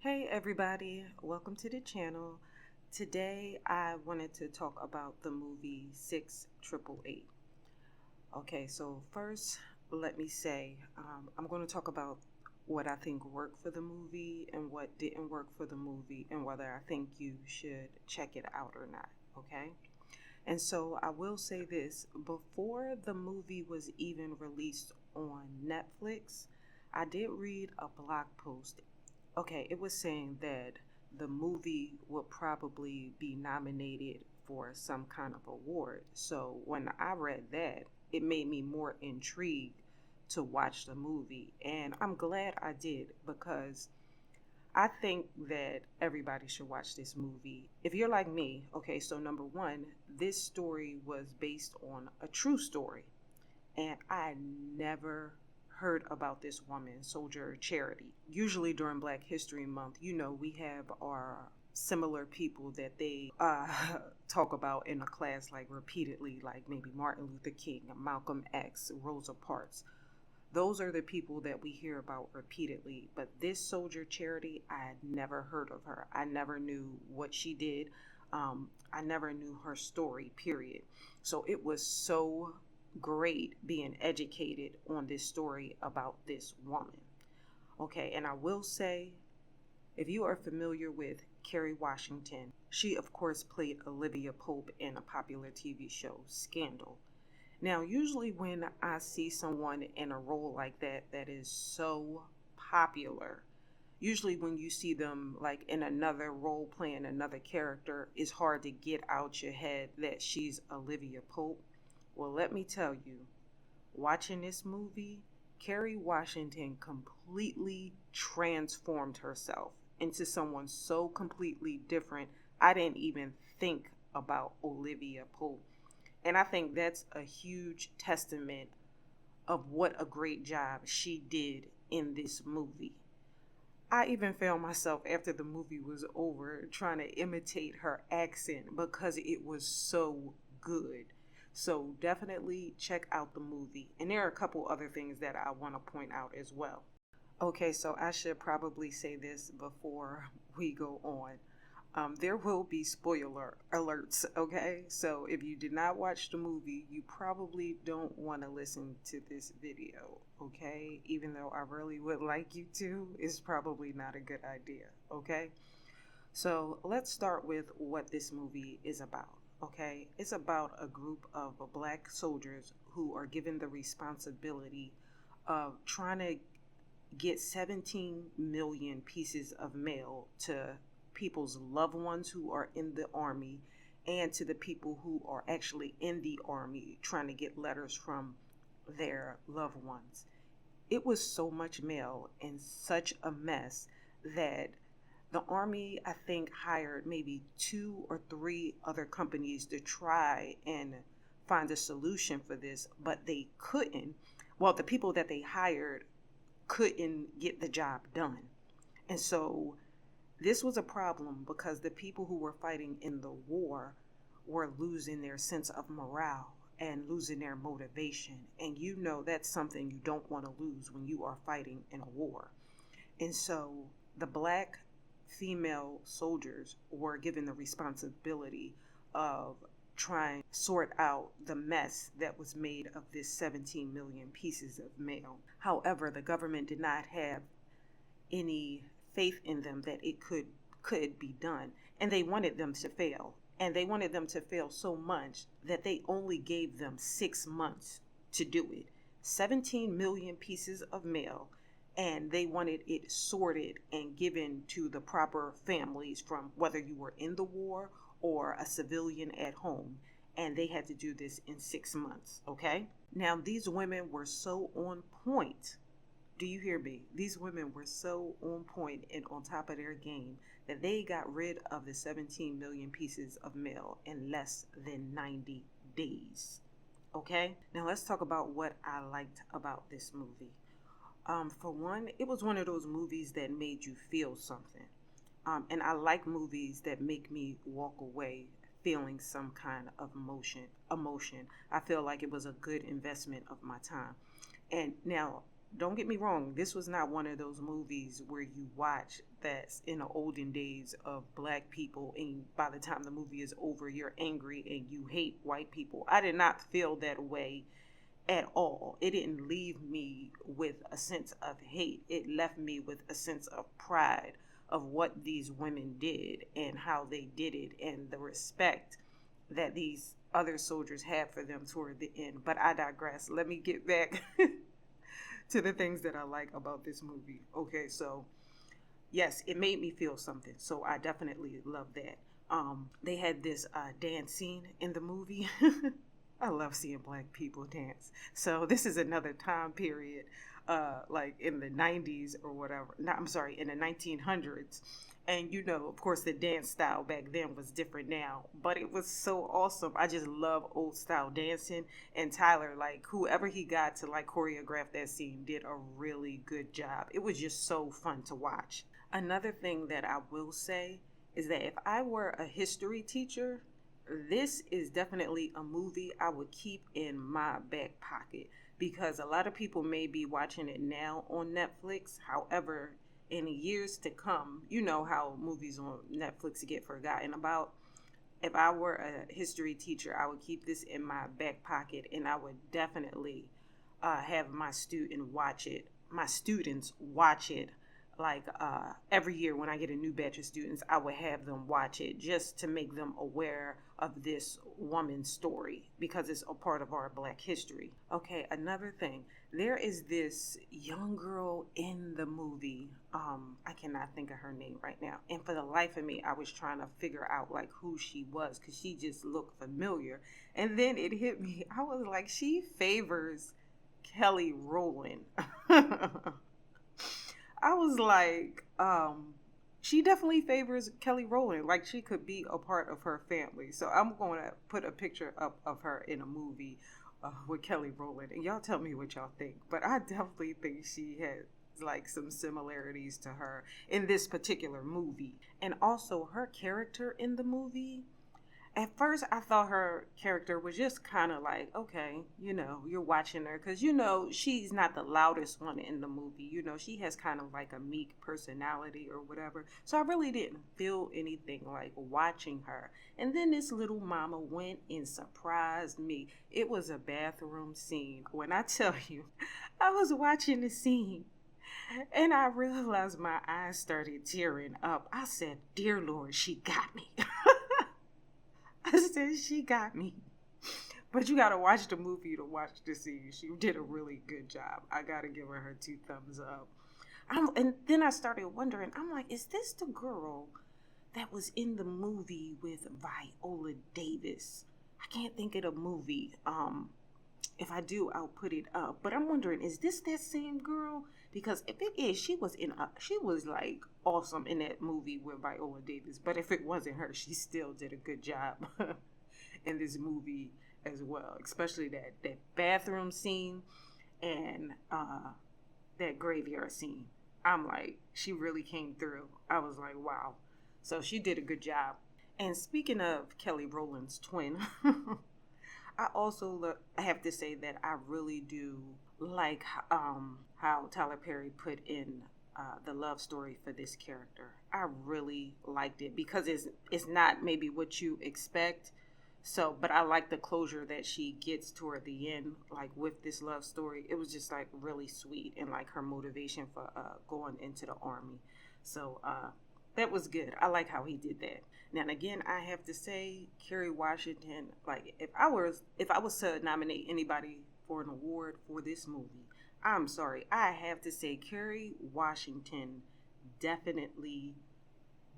Hey everybody, welcome to the channel. Today I wanted to talk about the movie 6888. Okay, so first let me say I'm going to talk about what I think worked for the movie and what didn't work for the movie and whether I think you should check it out or not, okay? And so I will say this, before the movie was even released on Netflix, I did read a blog post. Okay, it was saying that the movie would probably be nominated for some kind of award. So when I read that, it made me more intrigued to watch the movie. And I'm glad I did because I think that everybody should watch this movie. If you're like me, okay, so number one, this story was based on a true story. And I never heard about this woman, Soldier Charity. Usually during Black History Month, we have our similar people that they talk about in a class like repeatedly, like maybe Martin Luther King, Malcolm X, Rosa Parks. Those are the people that we hear about repeatedly. But this Soldier Charity, I had never heard of her. I never knew what she did. I never knew her story, period. So it was so great being educated on this story about this woman. Okay, and I will say, if you are familiar with Kerry Washington, she of course played Olivia Pope in a popular TV show, Scandal. Now, usually when I see someone in a role like that that is so popular, usually when you see them like in another role playing another character, it's hard to get out your head that she's Olivia Pope. Well, let me tell you, watching this movie, Kerry Washington completely transformed herself into someone so completely different. I didn't even think about Olivia Pope. And I think that's a huge testament of what a great job she did in this movie. I even found myself after the movie was over trying to imitate her accent because it was so good. So definitely check out the movie. And there are a couple other things that I want to point out as well. Okay, so I should probably say this before we go on. There will be spoiler alerts, okay? So if you did not watch the movie, you probably don't want to listen to this video, okay? Even though I really would like you to, it's probably not a good idea, okay? So let's start with what this movie is about, okay? It's about a group of black soldiers who are given the responsibility of trying to get 17 million pieces of mail to people's loved ones who are in the army and to the people who are actually in the army trying to get letters from their loved ones. It was so much mail and such a mess that the army, I think, hired maybe two or three other companies to try and find a solution for this, but they couldn't. Well, the people that they hired couldn't get the job done. And so this was a problem because the people who were fighting in the war were losing their sense of morale and losing their motivation. And that's something you don't want to lose when you are fighting in a war. And so the black female soldiers were given the responsibility of trying to sort out the mess that was made of this 17 million pieces of mail. However, the government did not have any faith in them that it could be done, and they wanted them to fail. And they wanted them to fail so much that they only gave them 6 months to do it. 17 million pieces of mail, and they wanted it sorted and given to the proper families from whether you were in the war or a civilian at home. And they had to do this in 6 months, okay? Now, these women were so on point. Do you hear me? These women were so on point and on top of their game that they got rid of the 17 million pieces of mail in less than 90 days. Okay? Now let's talk about what I liked about this movie. For one, it was one of those movies that made you feel something. And I like movies that make me walk away feeling some kind of emotion. I feel like it was a good investment of my time. And now don't get me wrong, this was not one of those movies where you watch that's in the olden days of black people, and by the time the movie is over, you're angry and you hate white people. I did not feel that way at all. It didn't leave me with a sense of hate. It left me with a sense of pride of what these women did and how they did it and the respect that these other soldiers had for them toward the end. But I digress. Let me get back to the things that I like about this movie. Okay, so yes, it made me feel something. So I definitely love that. They had this dance scene in the movie. I love seeing black people dance. So this is another time period, like in the 90s or whatever. No, I'm sorry, in the 1900s. And you know, of course, the dance style back then was different now, but it was so awesome. I just love old style dancing. And Tyler, like whoever he got to like choreograph that scene, did a really good job. It was just so fun to watch. Another thing that I will say is that if I were a history teacher, this is definitely a movie I would keep in my back pocket, because a lot of people may be watching it now on Netflix. However, in years to come, you know how movies on Netflix get forgotten about. If I were a history teacher, I would keep this in my back pocket, and I would definitely have my students watch it, like every year when I get a new batch of students, I would have them watch it just to make them aware of this woman's story, because it's a part of our black history. Okay, another thing, there is this young girl in the movie. I cannot think of her name right now, and for the life of me I was trying to figure out like who she was, because she just looked familiar. And then it hit me, I was like, she favors Kelly Rowland. I was like, she definitely favors Kelly Rowland. Like she could be a part of her family. So I'm going to put a picture up of her in a movie with Kelly Rowland, and y'all tell me what y'all think. But I definitely think she has like some similarities to her in this particular movie. And also her character in the movie, at first I thought her character was just kind of like, okay, you know, you're watching her because, you know, she's not the loudest one in the movie. You know, she has kind of like a meek personality or whatever. So I really didn't feel anything like watching her. And then this little mama went and surprised me. It was a bathroom scene. When I tell you, I was watching the scene and I realized my eyes started tearing up. I said, dear Lord, she got me. I said, she got me. But you gotta watch the movie to watch the scene. She did a really good job. I gotta give her 2 thumbs up. And then I started wondering, I'm like, is this the girl that was in the movie with Viola Davis? I can't think of the movie. If I do, I'll put it up. But I'm wondering, is this that same girl? Because if it is, she was like awesome in that movie with Viola Davis. But if it wasn't her, she still did a good job in this movie as well. Especially that bathroom scene and that graveyard scene. I'm like, she really came through. I was like, wow. So she did a good job. And speaking of Kelly Rowland's twin, I have to say that I really do like how Tyler Perry put in the love story for this character. I really liked it because it's not maybe what you expect. So, but I like the closure that she gets toward the end, like with this love story. It was just like really sweet, and like her motivation for going into the army. So that was good. I like how he did that. Now again, I have to say, Kerry Washington. Like if I was to nominate anybody for an award for this movie, I'm sorry, I have to say Kerry Washington definitely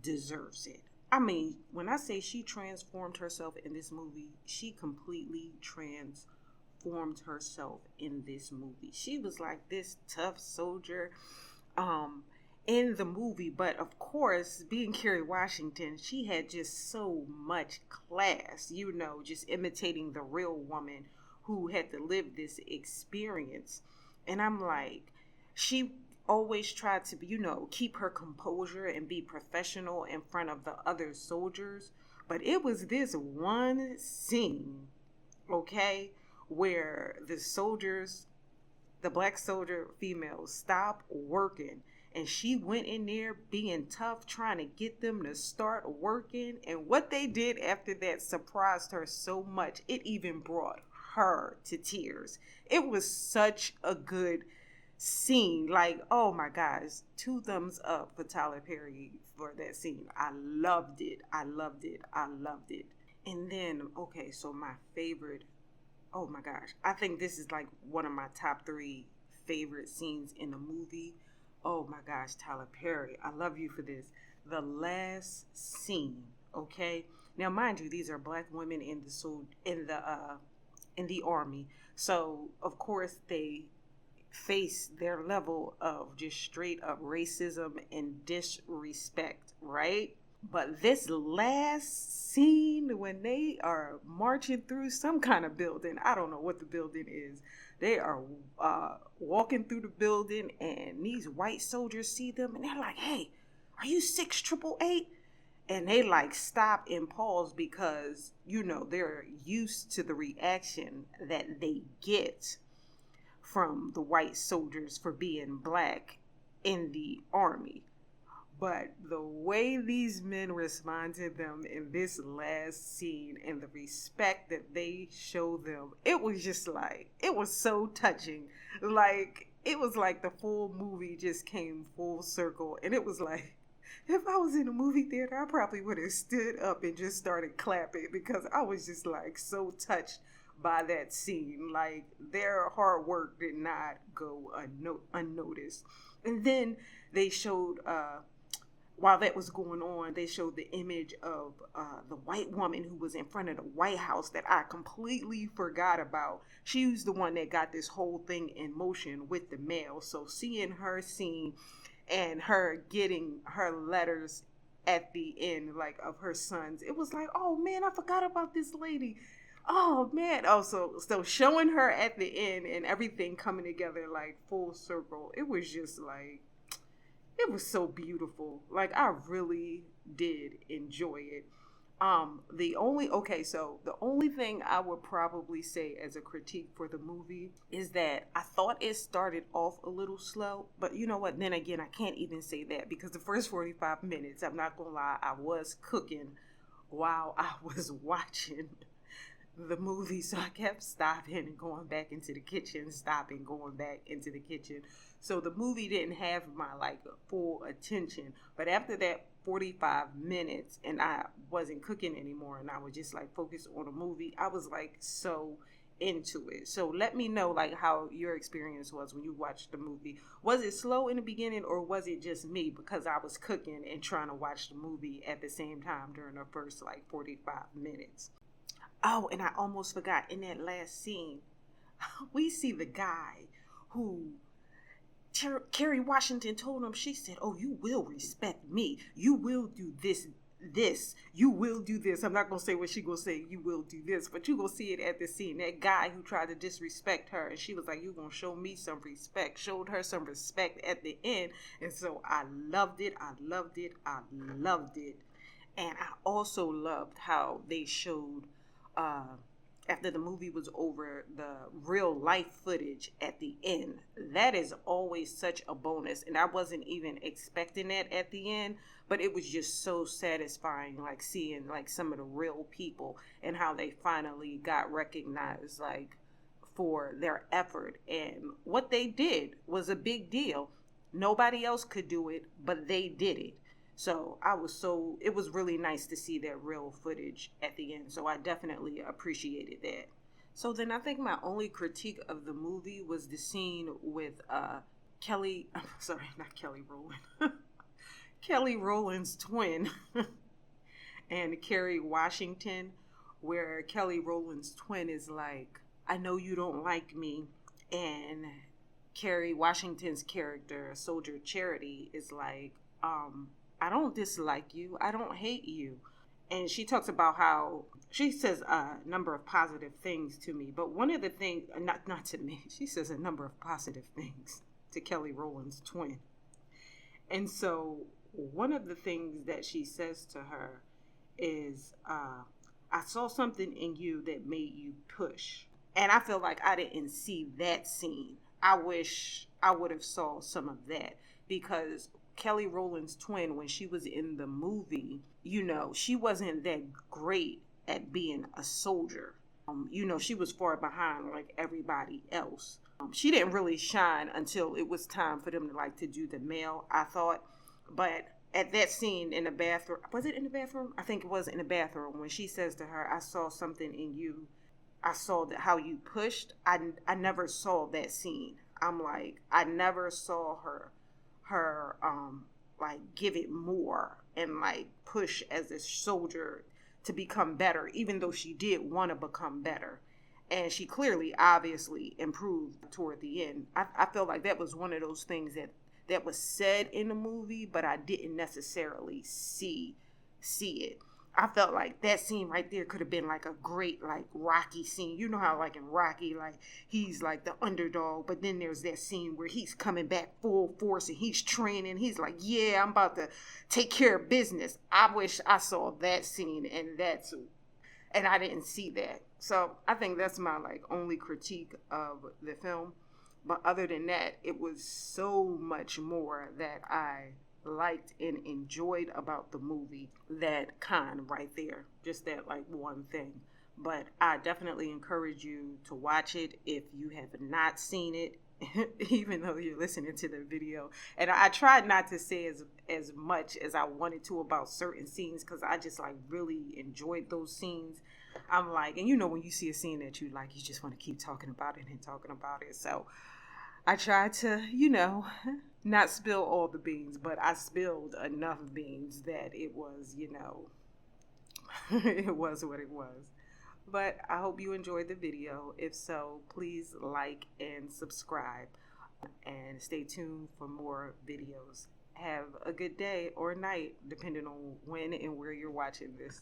deserves it. I mean, when I say she transformed herself in this movie, she completely transformed herself in this movie. She was like this tough soldier in the movie, but of course, being Kerry Washington, she had just so much class, you know, just imitating the real woman who had to live this experience. And I'm like, she always tried to, you know, keep her composure and be professional in front of the other soldiers. But it was this one scene, okay, where the soldiers, the black soldier female stopped working, and she went in there being tough, trying to get them to start working. And what they did after that surprised her so much. It even brought her to tears. It was such a good scene. Like, oh my gosh, two thumbs up for Tyler Perry for that scene. I loved it. I loved it. I loved it. And then, okay, so my favorite, oh my gosh, I think this is like one of my top three favorite scenes in the movie. Oh my gosh, Tyler Perry, I love you for this. The last scene, okay? Now, mind you, these are black women in the army. So, of course, they face their level of just straight up racism and disrespect, right? But this last scene when they are marching through some kind of building, I don't know what the building is. They are walking through the building, and these white soldiers see them, and they're like, "Hey, are you 6888?" And they like stop and pause because, they're used to the reaction that they get from the white soldiers for being black in the army. But the way these men respond to them in this last scene and the respect that they show them, it was just like, it was so touching. Like, it was like the full movie just came full circle. And it was like, if I was in a movie theater, I probably would have stood up and just started clapping because I was just like so touched by that scene. Like, their hard work did not go unnoticed. And then they showed, while that was going on, they showed the image of the white woman who was in front of the White House that I completely forgot about. She was the one that got this whole thing in motion with the mail. So seeing her scene and her getting her letters at the end, like, of her sons, it was like, oh man, I forgot about this lady. Oh man. Also, so showing her at the end and everything coming together like full circle, it was just like, it was so beautiful. Like, I really did enjoy it. The only thing I would probably say as a critique for the movie is that I thought it started off a little slow, but you know what? Then again, I can't even say that because the first 45 minutes, I'm not gonna lie, I was cooking while I was watching the movie, so I kept stopping and going back into the kitchen, stopping, going back into the kitchen. So the movie didn't have my like full attention. But after that 45 minutes and I wasn't cooking anymore and I was just like focused on the movie, I was like so into it. So let me know like how your experience was when you watched the movie. Was it slow in the beginning or was it just me because I was cooking and trying to watch the movie at the same time during the first like 45 minutes? Oh, and I almost forgot, in that last scene, we see the guy who Kerry Washington told him, she said, oh, you will respect me. You will do this. You will do this. I'm not going to say what she going to say, you will do this, but you going to see it at the scene. That guy who tried to disrespect her, and she was like, you going to show me some respect. Showed her some respect at the end. And so I loved it. I loved it. I loved it. And I also loved how they showed after the movie was over, the real life footage at the end. That is always such a bonus, and I wasn't even expecting that at the end, but it was just so satisfying, like seeing like some of the real people and how they finally got recognized like for their effort, and what they did was a big deal. Nobody else could do it, but they did it. So it was really nice to see that real footage at the end. So I definitely appreciated that. So then I think my only critique of the movie was the scene with Kelly, I'm sorry, not Kelly Rowland, Kelly Rowland's twin and Kerry Washington, where Kelly Rowland's twin is like, I know you don't like me. And Kerry Washington's character, Soldier Charity, is like, I don't dislike you. I don't hate you. And she talks about how she says a number of positive things to me. But one of the things, not to me, she says a number of positive things to Kelly Rowland's twin. And so one of the things that she says to her is, I saw something in you that made you push. And I feel like I didn't see that scene. I wish I would have saw some of that, because Kelly Rowland's twin, when she was in the movie, she wasn't that great at being a soldier. She was far behind like everybody else. She didn't really shine until it was time for them to like to do the male, I thought. But at that scene in the bathroom, was it in the bathroom? I think it was in the bathroom, when she says to her, "I saw something in you. I saw that how you pushed." I never saw that scene. I'm like, I never saw her like give it more and like push as a soldier to become better, even though she did want to become better. And she clearly, obviously, improved toward the end. I felt like that was one of those things that was said in the movie, but I didn't necessarily see it. I felt like that scene right there could have been like a great like Rocky scene. You know how like in Rocky, like he's like the underdog, but then there's that scene where he's coming back full force and he's training. He's like, yeah, I'm about to take care of business. I wish I saw that scene, and I didn't see that. So I think that's my like only critique of the film. But other than that, it was so much more that I liked and enjoyed about the movie. That kind right there, just that like one thing. But I definitely encourage you to watch it if you have not seen it, even though you're listening to the video. And I tried not to say as much as I wanted to about certain scenes, because I just like really enjoyed those scenes. I'm like, and when you see a scene that you like, you just want to keep talking about it and talking about it. So I tried to, not spill all the beans, but I spilled enough beans that it was, it was what it was. But I hope you enjoyed the video. If so, please like and subscribe and stay tuned for more videos. Have a good day or night, depending on when and where you're watching this.